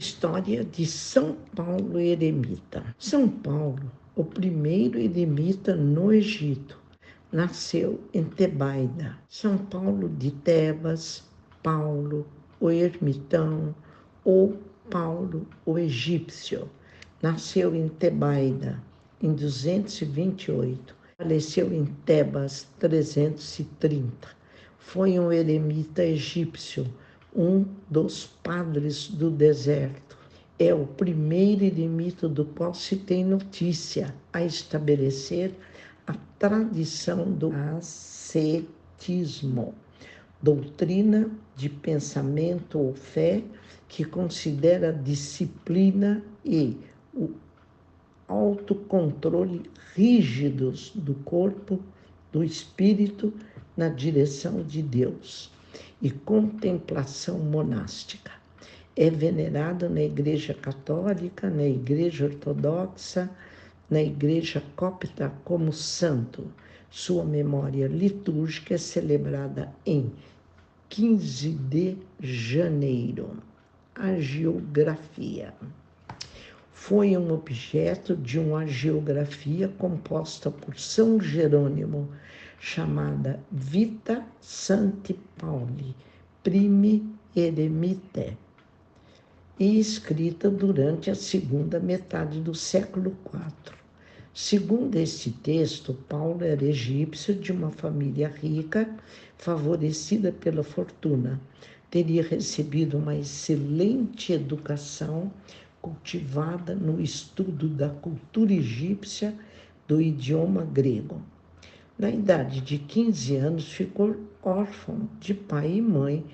História de São Paulo eremita. São Paulo, o primeiro eremita no Egito, nasceu em Tebaida. São Paulo de Tebas, Paulo, o ermitão, ou Paulo, o egípcio. Nasceu em Tebaida em 228, faleceu em Tebas 330. Foi um eremita egípcio, um dos padres do deserto. É o primeiro eremita do qual se tem notícia a estabelecer a tradição do ascetismo, doutrina de pensamento ou fé que considera a disciplina e o autocontrole rígidos do corpo, do espírito, na direção de Deus, e contemplação monástica. É venerado na Igreja Católica, na Igreja Ortodoxa, na Igreja Copta como santo. Sua memória litúrgica é celebrada em 15 de janeiro. Hagiografia. Foi um objeto de uma hagiografia composta por São Jerônimo, chamada Vita Sancti Pauli, Prime Eremitae, e escrita durante a segunda metade do século IV. Segundo este texto, Paulo era egípcio de uma família rica, favorecida pela fortuna. Teria recebido uma excelente educação, cultivada no estudo da cultura egípcia, do idioma grego. Na idade de 15 anos, ficou órfão de pai e mãe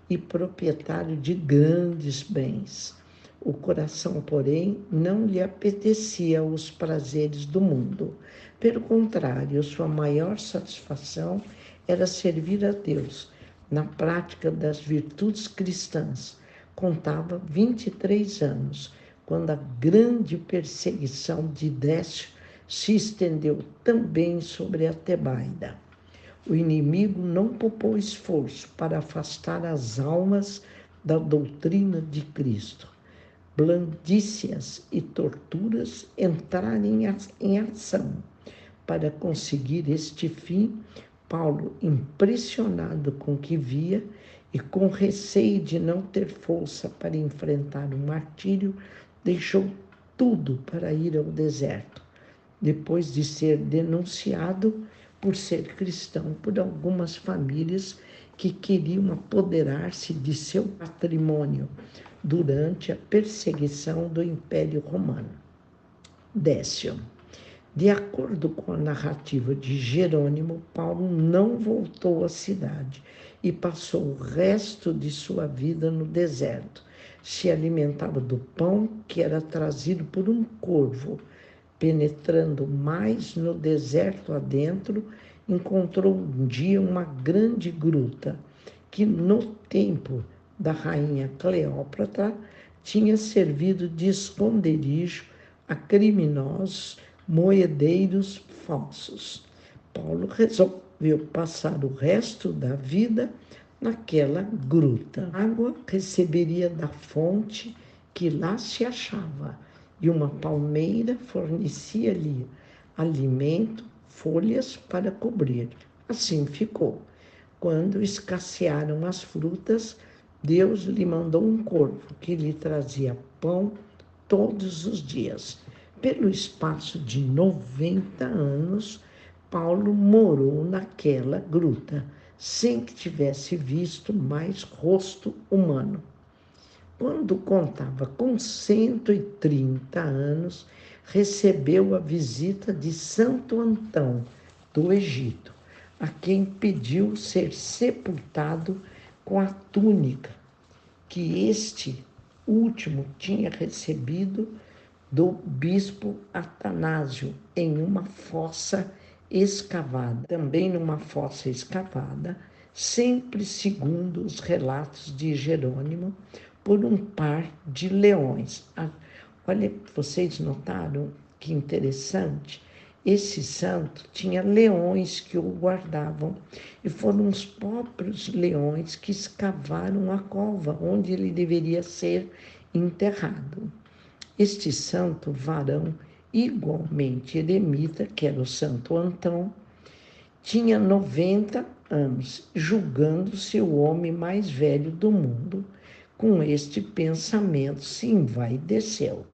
e proprietário de grandes bens. O coração, porém, não lhe apetecia os prazeres do mundo. Pelo contrário, sua maior satisfação era servir a Deus na prática das virtudes cristãs. Contava 23 anos, quando a grande perseguição de Décio se estendeu também sobre a Tebaida. O inimigo não poupou esforço para afastar as almas da doutrina de Cristo. Blandícias e torturas entraram em ação. Para conseguir este fim, Paulo, impressionado com o que via e com receio de não ter força para enfrentar o martírio, deixou tudo para ir ao deserto, depois de ser denunciado por ser cristão por algumas famílias que queriam apoderar-se de seu patrimônio durante a perseguição do Império Romano. Décio. De acordo com a narrativa de Jerônimo, Paulo não voltou à cidade e passou o resto de sua vida no deserto. Se alimentava do pão que era trazido por um corvo. Penetrando mais no deserto adentro, encontrou um dia uma grande gruta, que no tempo da rainha Cleópatra tinha servido de esconderijo a criminosos moedeiros falsos. Paulo resolveu passar o resto da vida naquela gruta. A água receberia da fonte que lá se achava, e uma palmeira fornecia-lhe alimento, folhas para cobrir. Assim ficou. Quando escassearam as frutas, Deus lhe mandou um corvo que lhe trazia pão todos os dias. Pelo espaço de 90 anos, Paulo morou naquela gruta, sem que tivesse visto mais rosto humano. Quando contava com 130 anos, recebeu a visita de Santo Antão, do Egito, a quem pediu ser sepultado com a túnica que este último tinha recebido do bispo Atanásio em uma fossa escavada, também numa fossa escavada, sempre segundo os relatos de Jerônimo, por um par de leões. Olha, vocês notaram que interessante? Esse santo tinha leões que o guardavam, e foram os próprios leões que escavaram a cova onde ele deveria ser enterrado. Este santo varão, igualmente eremita, que era o Santo Antão, tinha 90 anos, julgando-se o homem mais velho do mundo. Com este pensamento se envaideceu.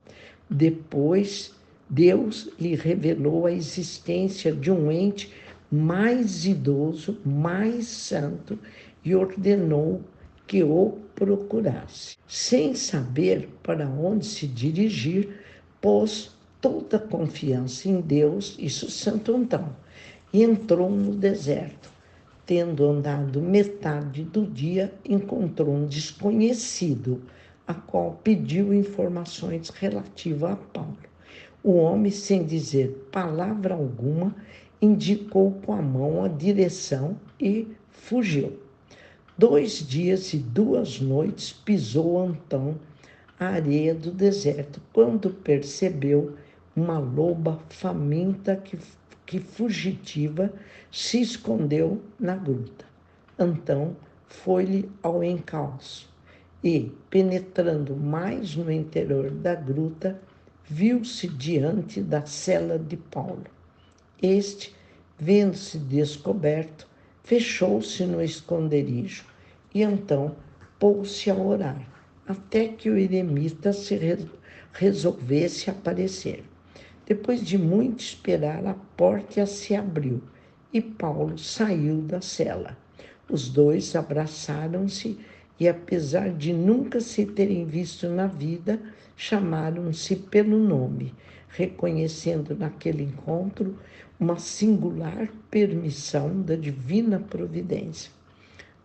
Depois, Deus lhe revelou a existência de um ente mais idoso, mais santo, e ordenou que o procurasse. Sem saber para onde se dirigir, pôs toda a confiança em Deus, isso Santo Antão, e entrou no deserto. Tendo andado metade do dia, encontrou um desconhecido, a qual pediu informações relativas a Paulo. O homem, sem dizer palavra alguma, indicou com a mão a direção e fugiu. 2 dias e 2 noites pisou Antão a areia do deserto, quando percebeu uma loba faminta que fugitiva se escondeu na gruta. Então foi-lhe ao encalço e, penetrando mais no interior da gruta, viu-se diante da cela de Paulo. Este, vendo-se descoberto, fechou-se no esconderijo e então pôs-se a orar, até que o eremita se resolvesse aparecer. Depois de muito esperar, a porta se abriu e Paulo saiu da cela. Os dois abraçaram-se e, apesar de nunca se terem visto na vida, chamaram-se pelo nome, reconhecendo naquele encontro uma singular permissão da divina providência.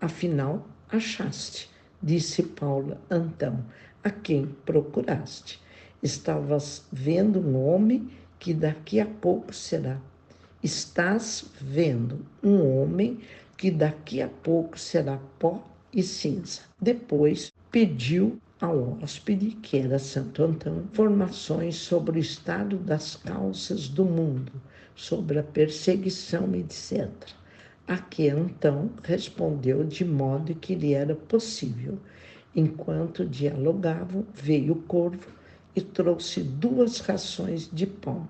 Afinal, achaste, disse Paulo então, a quem procuraste. Estavas vendo um homem que daqui a pouco será. Estás vendo um homem que daqui a pouco será pó e cinza. Depois pediu ao hóspede, que era Santo Antão, informações sobre o estado das causas do mundo, sobre a perseguição, etc. A que Antão respondeu de modo que lhe era possível. Enquanto dialogavam, veio o corvo e trouxe 2 rações de pão.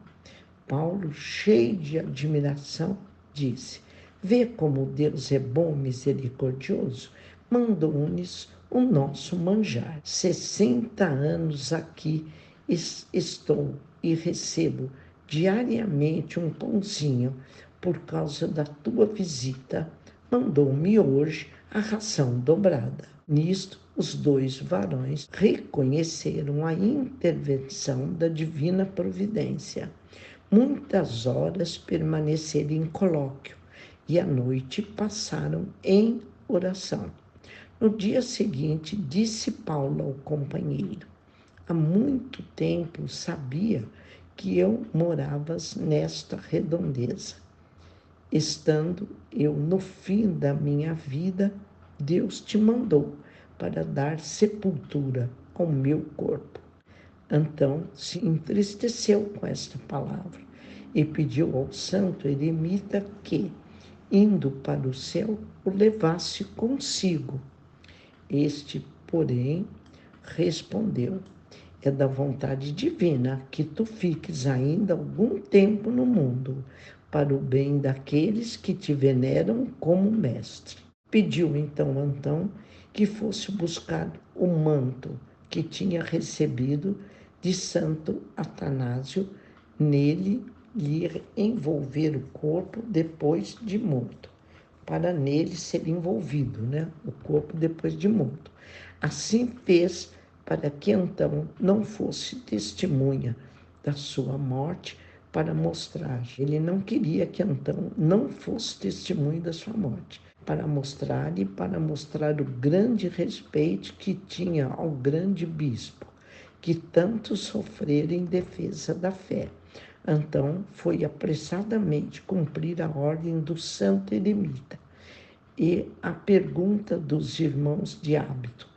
Paulo, cheio de admiração, disse: vê como Deus é bom e misericordioso, mandou-nos o nosso manjar. 60 anos aqui estou e recebo diariamente um pãozinho por causa da tua visita. Mandou-me hoje a ração dobrada. Nisto, os 2 varões reconheceram a intervenção da divina providência. Muitas horas permaneceram em colóquio e a noite passaram em oração. No dia seguinte, disse Paulo ao companheiro: há muito tempo sabia que eu moravas nesta redondeza. Estando eu no fim da minha vida, Deus te mandou para dar sepultura ao meu corpo. Então se entristeceu com esta palavra e pediu ao santo eremita que, indo para o céu, o levasse consigo. Este, porém, respondeu: é da vontade divina que tu fiques ainda algum tempo no mundo, para o bem daqueles que te veneram como mestre. Pediu então Antão que fosse buscar o manto que tinha recebido de Santo Atanásio, nele lhe envolver o corpo depois de morto, para nele ser envolvido, o corpo depois de morto. Assim fez para que então não fosse testemunha da sua morte, para mostrar. Ele não queria que então não fosse testemunha da sua morte, para mostrar o grande respeito que tinha ao grande bispo, que tanto sofrera em defesa da fé. Então foi apressadamente cumprir a ordem do santo eremita. E a pergunta dos irmãos de hábito,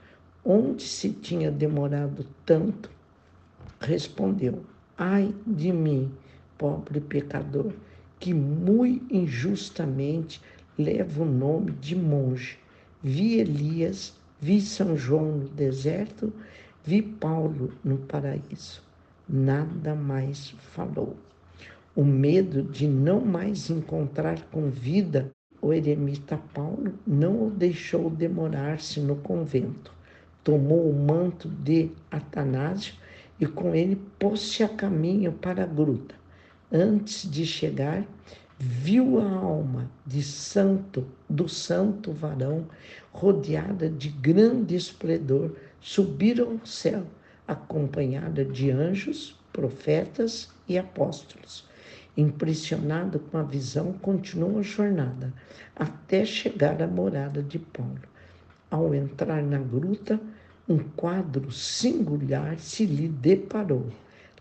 onde se tinha demorado tanto, respondeu: ai de mim, pobre pecador, que muito injustamente levo o nome de monge. Vi Elias, vi São João no deserto, vi Paulo no paraíso. Nada mais falou. O medo de não mais encontrar com vida o eremita Paulo não o deixou demorar-se no convento. Tomou o manto de Atanásio e com ele pôs-se a caminho para a gruta. Antes de chegar, viu a alma do santo varão, rodeada de grande esplendor, subir ao céu, acompanhada de anjos, profetas e apóstolos. Impressionado com a visão, continuou a jornada, até chegar à morada de Paulo. Ao entrar na gruta, um quadro singular se lhe deparou.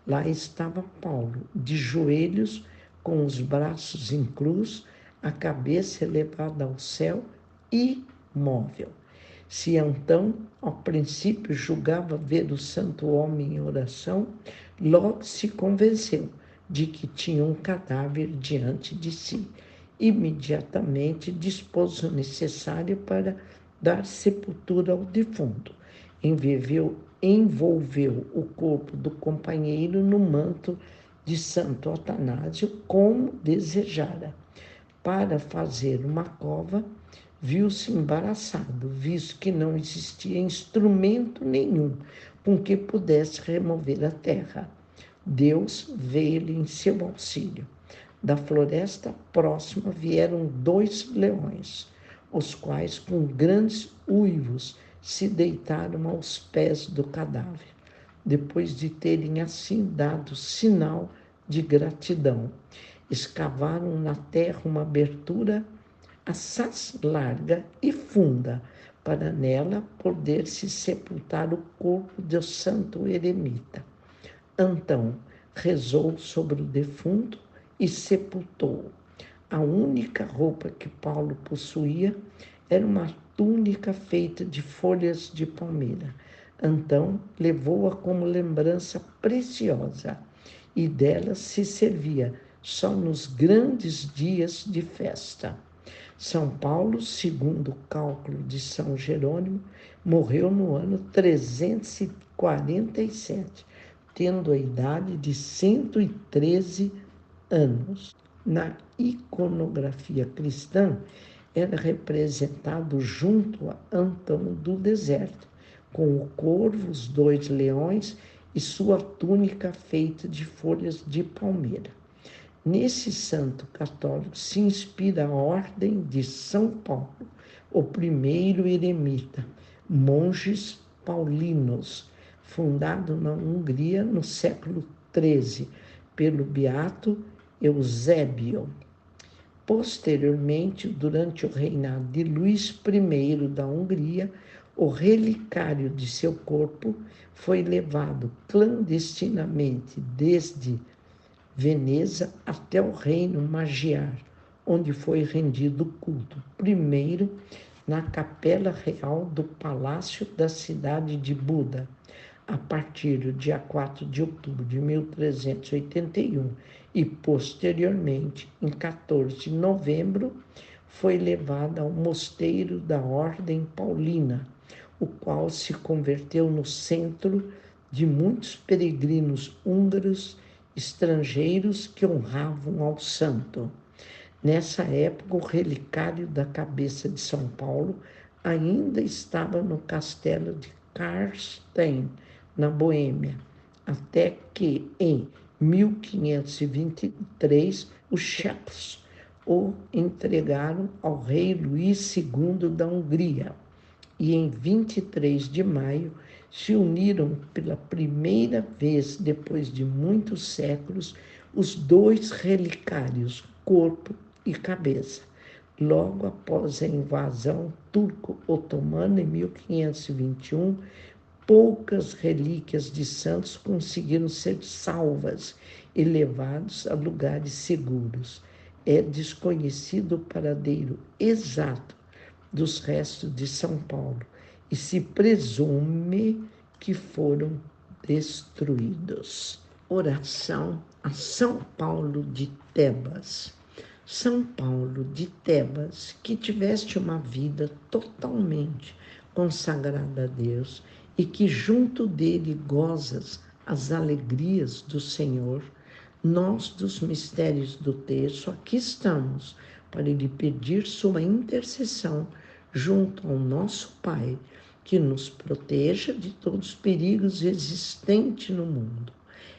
Lá estava Paulo, de joelhos, com os braços em cruz, a cabeça elevada ao céu, imóvel. Se então, ao princípio, julgava ver o santo homem em oração, logo se convenceu de que tinha um cadáver diante de si. Imediatamente dispôs o necessário para dar sepultura ao defunto. Envolveu o corpo do companheiro no manto de Santo Atanásio, como desejara. Para fazer uma cova, viu-se embaraçado, visto que não existia instrumento nenhum com que pudesse remover a terra. Deus veio-lhe em seu auxílio. Da floresta próxima vieram 2 leões, os quais, com grandes uivos, se deitaram aos pés do cadáver, depois de terem assim dado sinal de gratidão. Escavaram na terra uma abertura assaz larga e funda, para nela poder-se sepultar o corpo do santo eremita. Então rezou sobre o defunto e sepultou-o. A única roupa que Paulo possuía era uma túnica feita de folhas de palmeira. Então levou-a como lembrança preciosa e dela se servia só nos grandes dias de festa. São Paulo, segundo o cálculo de São Jerônimo, morreu no ano 347, tendo a idade de 113 anos. Na iconografia cristã, era representado junto a Antão do deserto, com o corvo, os 2 leões e sua túnica feita de folhas de palmeira. Nesse santo católico se inspira a ordem de São Paulo, o primeiro eremita, monges paulinos, fundado na Hungria no século XIII, pelo beato Eusébio. Posteriormente, durante o reinado de Luís I da Hungria, o relicário de seu corpo foi levado clandestinamente desde Veneza até o reino Magiar, onde foi rendido culto, primeiro na capela real do palácio da cidade de Buda. A partir do dia 4 de outubro de 1381 e posteriormente, em 14 de novembro, foi levada ao mosteiro da Ordem Paulina, o qual se converteu no centro de muitos peregrinos húngaros estrangeiros que honravam ao santo. Nessa época, o relicário da cabeça de São Paulo ainda estava no castelo de Karlstein, na Boêmia, até que, em 1523, os checos o entregaram ao rei Luís II da Hungria. E em 23 de maio se uniram pela primeira vez, depois de muitos séculos, os 2 relicários, corpo e cabeça. Logo após a invasão turco-otomana, em 1521, poucas relíquias de santos conseguiram ser salvas e levados a lugares seguros. É desconhecido o paradeiro exato dos restos de São Paulo e se presume que foram destruídos. Oração a São Paulo de Tebas. São Paulo de Tebas, que tiveste uma vida totalmente consagrada a Deus e que junto dele gozas as alegrias do Senhor, nós dos mistérios do terço aqui estamos para lhe pedir sua intercessão junto ao nosso Pai, que nos proteja de todos os perigos existentes no mundo.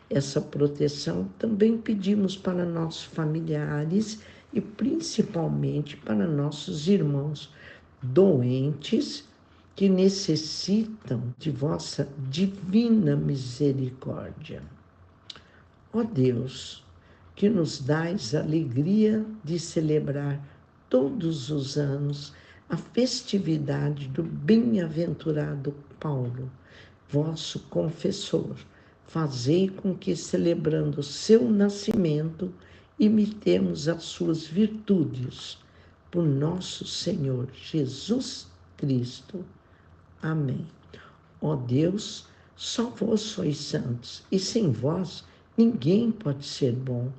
Essa proteção também pedimos para nossos familiares e principalmente para nossos irmãos doentes que necessitam de vossa divina misericórdia. Ó Deus, que nos dais a alegria de celebrar todos os anos a festividade do bem-aventurado Paulo, vosso confessor, fazei com que, celebrando o seu nascimento, imitemos as suas virtudes. Por nosso Senhor Jesus Cristo. Amém. Ó Deus, só vós sois santos, e sem vós ninguém pode ser bom.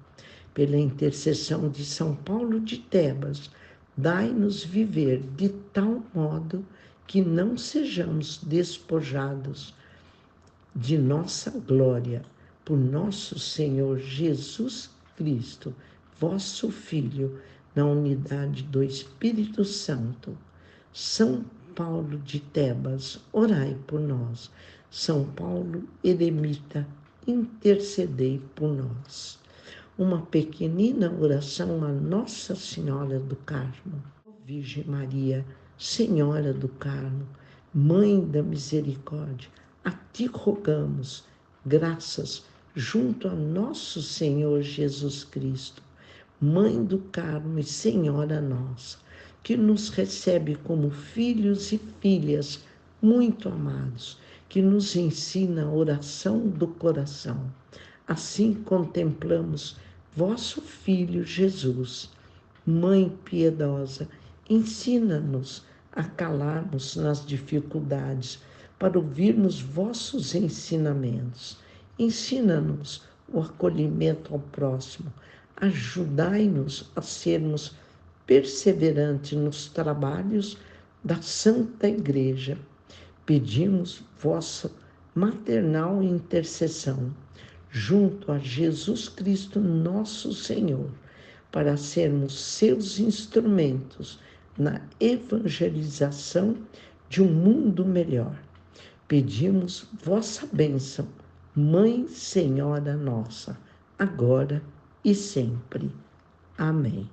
Pela intercessão de São Paulo de Tebas, dai-nos viver de tal modo que não sejamos despojados de nossa glória, por nosso Senhor Jesus Cristo, vosso Filho, na unidade do Espírito Santo. São Paulo de Tebas, orai por nós. São Paulo eremita, intercedei por nós. Uma pequenina oração a Nossa Senhora do Carmo. Virgem Maria, Senhora do Carmo, Mãe da Misericórdia, a ti rogamos, graças junto a nosso Senhor Jesus Cristo, Mãe do Carmo e Senhora nossa, que nos recebe como filhos e filhas muito amados, que nos ensina a oração do coração. Assim contemplamos vosso Filho Jesus. Mãe piedosa, ensina-nos a calarmos nas dificuldades, para ouvirmos vossos ensinamentos. Ensina-nos o acolhimento ao próximo. Ajudai-nos a sermos perseverantes nos trabalhos da Santa Igreja. Pedimos vossa maternal intercessão junto a Jesus Cristo, nosso Senhor, para sermos seus instrumentos na evangelização de um mundo melhor. Pedimos vossa bênção, Mãe Senhora nossa, agora e sempre. Amém.